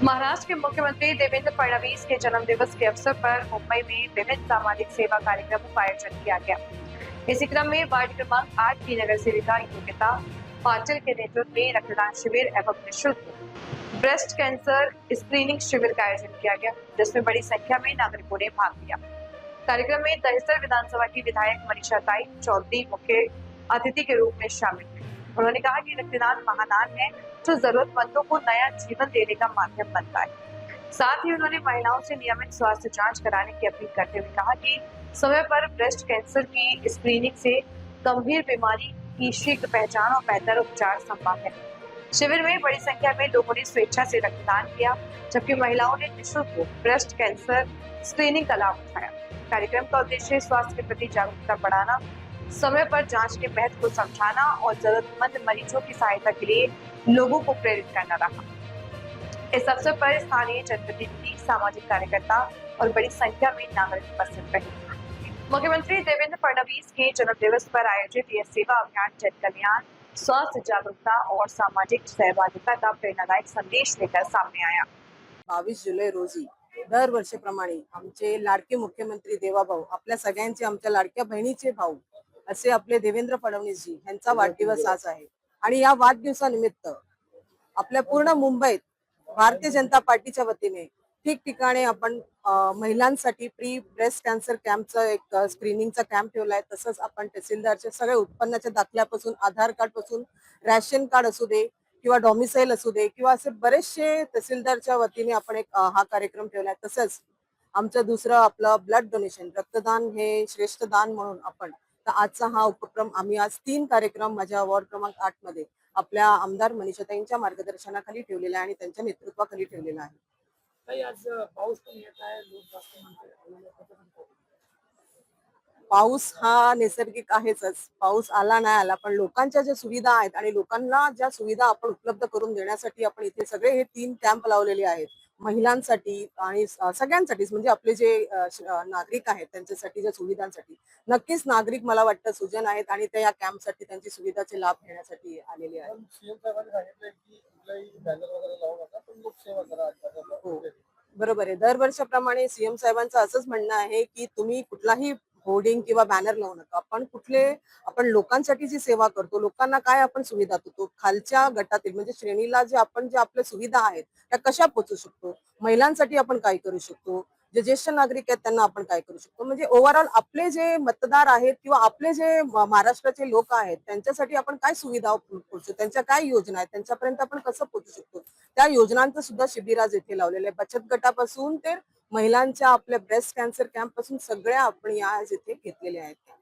महाराष्ट्र के मुख्यमंत्री देवेंद्र फडणवीस के जन्मदिवस के अवसर पर मुंबई में विभिन्न सामाजिक सेवा कार्यक्रमों का आयोजन किया गया। इसी क्रम में वार्ड क्रमांक 8 की नगर सेविका योगिता पाटिल के नेतृत्व में रक्तदान शिविर एवं निःशुल्क ब्रेस्ट कैंसर स्क्रीनिंग शिविर का आयोजन किया गया, जिसमें बड़ी संख्या में नागरिकों ने भाग लिया। कार्यक्रम में दहिसर विधानसभा की विधायक मनीषा ताई चौधरी मुख्य अतिथि के रूप में शामिल हुई। उन्होंने कहा कि रक्तदान महादान है जो जरूरतमंदों को नया जीवन देने का माध्यम बनता है। साथ ही उन्होंने महिलाओं से नियमित स्वास्थ्य जांच कराने की अपील करते हुए कहा कि समय पर ब्रेस्ट कैंसर की स्क्रीनिंग से गंभीर बीमारी की शीघ्र पहचान और बेहतर उपचार संभव है। शिविर में बड़ी संख्या में लोगों ने स्वेच्छा से रक्तदान किया, जबकि महिलाओं ने निःशुल्क ब्रेस्ट कैंसर स्क्रीनिंग का लाभ उठाया। कार्यक्रम का उद्देश्य स्वास्थ्य के प्रति जागरूकता बढ़ाना, समय पर जांच के महत्व को समझाना और जरूरतमंद मरीजों की सहायता के लिए लोगों को प्रेरित करना रहा। इस अवसर पर स्थानीय जनप्रतिनिधि, सामाजिक कार्यकर्ता और बड़ी संख्या में नागरिक उपस्थित रहे। मुख्यमंत्री देवेंद्र फडणवीस के जन्म दिवस पर आयोजित यह सेवा अभियान जन कल्याण, स्वास्थ्य जागरूकता और सामाजिक सहभागिता का प्रेरणादायक संदेश लेकर सामने आया। 22 जुलै रोजी दरवर्षीप्रमाणे आमचे लाडके मुख्यमंत्री देवाभाऊ, आपल्या सगळ्यांचे, आमच्या लाडक्या बहिणीचे भाऊ असे आपले देवेंद्र फडणवीसजी यांचा वाढदिवस आज आहे। आणि या वाढदिवसानिमित्त आपल्या पूर्ण मुंबईत भारतीय जनता पार्टीच्या वतीने ठिकठिकाणी आपण महिलांसाठी प्री ब्रेस्ट कॅन्सर कॅम्पचा एक स्क्रीनिंगचा कॅम्प ठेवलाय। तसंच आपण तहसीलदारचे सगळे उत्पन्नाच्या दाखल्यापासून आधार कार्ड पासून रॅशन कार्ड असू दे किंवा डॉमिसाईल असू दे किंवा असे बरेचसे तहसीलदारच्या वतीने आपण एक हा कार्यक्रम ठेवलाय। तसंच आमचं दुसरं आपलं ब्लड डोनेशन, रक्तदान हे श्रेष्ठ दान म्हणून आपण तर आजचा हा उपक्रम आम्ही आज 3 कार्यक्रम माझ्या वॉर्ड क्रमांक 8 मध्ये आपल्या आमदार मनीषाताईंच्या मार्गदर्शनाखाली ठेवलेला आहे आणि त्यांच्या नेतृत्वाखाली ठेवलेला आहे। आज पाऊस पण येत आहे, लोक जास्त म्हणतात पाऊस हा नैसर्गिक आहेच, पाऊस आला नाही आला पण लोकांच्या ज्या सुविधा आहेत आणि लोकांना ज्या सुविधा आपण उपलब्ध करून देण्यासाठी आपण इथे सगळे हे 3 कॅम्प लावलेले आहेत महिलांसाठी आणि सगळ्यांसाठीच, म्हणजे आपले जे नागरिक आहेत त्यांच्यासाठी, ज्या सुविधांसाठी नक्कीच नागरिक मला वाटतं सुजन आहेत आणि ते या कॅम्पसाठी त्यांची सुविधाचे लाभ घेण्यासाठी आलेले आहेत। सीएम साहेबांनी सांगितलंय की कुठलाही बॅनर वगैरे लावू नका, पण लोकसेवा करा। हो, बरोबर आहे। दरवर्षाप्रमाणे सीएम साहेबांचं असंच म्हणणं आहे की तुम्ही कुठलाही होर्डिंग किंवा बॅनर लावू नका, आपण लोकांसाठी जी सेवा करतो, लोकांना काय आपण सुविधा देतो, खालच्या गटातील म्हणजे श्रेणीला जे आपल्या सुविधा आहेत त्या कशा पोहोचू शकतो, महिलांसाठी आपण काय करू शकतो, जे ज्येष्ठ नागरिक आहेत त्यांना आपण काय करू शकतो, म्हणजे ओव्हरऑल आपले जे मतदार आहेत किंवा आपले जे महाराष्ट्राचे लोक आहेत त्यांच्यासाठी आपण काय सुविधा पोहोचू, त्यांच्या काय योजना आहेत त्यांच्यापर्यंत आपण कसं पोहोचू शकतो, त्या योजनांचं सुद्धा शिबिर आज येथे लावलेलं आहे। बचत गटापासून ते महिलांच्या आपल्या ब्रेस्ट कॅन्सर कॅम्प पासून सगळ्या आपण आज इथे घेतलेल्या आहेत।